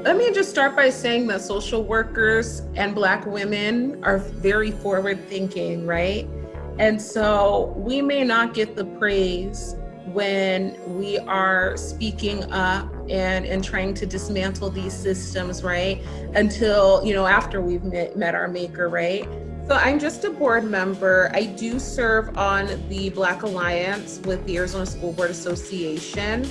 Let me just start by saying that social workers and Black women are very forward thinking, right? And so we may not get the praise when we are speaking up and trying to dismantle these systems, right? Until, after we've met our maker, right? So I'm just a board member. I do serve on the Black Alliance with the Arizona School Board Association.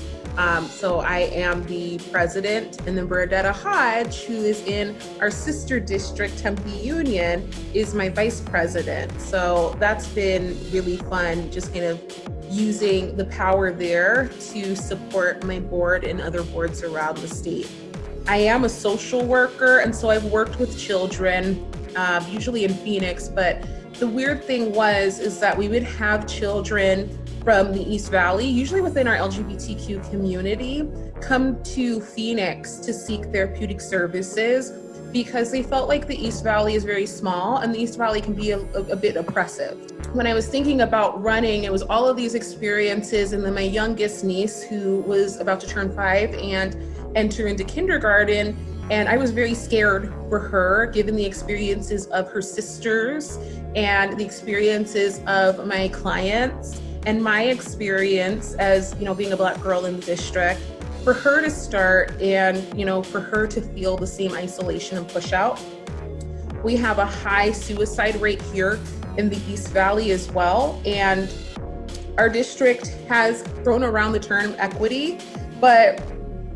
So I am the president, and then Bernadetta Hodge, who is in our sister district, Tempe Union, is my vice president. So that's been really fun, just kind of using the power there to support my board and other boards around the state. I am a social worker, and so I've worked with children, usually in Phoenix, but the weird thing is that we would have children from the East Valley, usually within our LGBTQ community, come to Phoenix to seek therapeutic services because they felt like the East Valley is very small and the East Valley can be a bit oppressive. When I was thinking about running, it was all of these experiences, and then my youngest niece, who was about to turn 5 and enter into kindergarten, and I was very scared for her, given the experiences of her sisters and the experiences of my clients and my experience as, being a Black girl in the district, for her to start and, for her to feel the same isolation and push out. We have a high suicide rate here in the East Valley as well. And our district has thrown around the term equity, but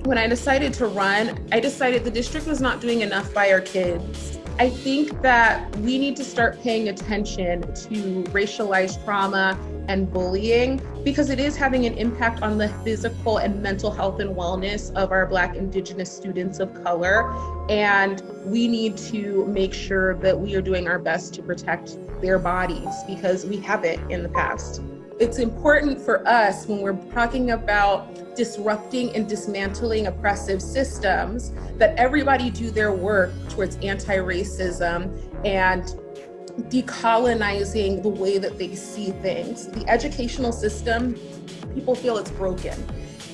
when I decided to run, I decided the district was not doing enough by our kids. I think that we need to start paying attention to racialized trauma and bullying because it is having an impact on the physical and mental health and wellness of our Black, Indigenous students of color. And we need to make sure that we are doing our best to protect their bodies because we haven't in the past. It's important for us when we're talking about disrupting and dismantling oppressive systems that everybody do their work towards anti-racism and decolonizing the way that they see things. The educational system, people feel it's broken.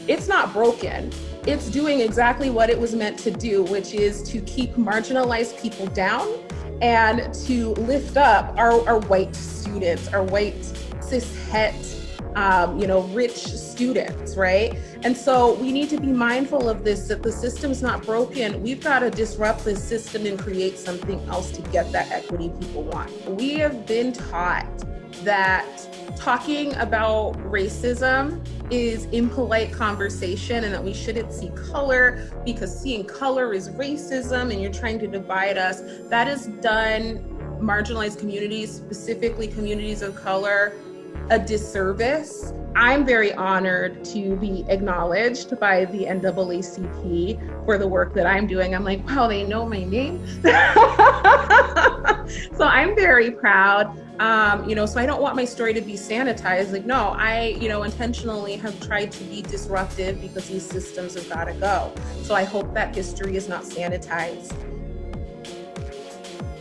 It's not broken. It's doing exactly what it was meant to do, which is to keep marginalized people down and to lift up our white students, our white cis-het, rich students, right? And so we need to be mindful of this, that the system's not broken. We've got to disrupt this system and create something else to get that equity people want. We have been taught that talking about racism is impolite conversation and that we shouldn't see color because seeing color is racism and you're trying to divide us. That has done marginalized communities, specifically communities of color, a disservice. I'm very honored to be acknowledged by the NAACP for the work that I'm doing. I'm like, wow, they know my name. So I'm very proud. So I don't want my story to be sanitized. Like, no, I, intentionally have tried to be disruptive because these systems have got to go. So I hope that history is not sanitized.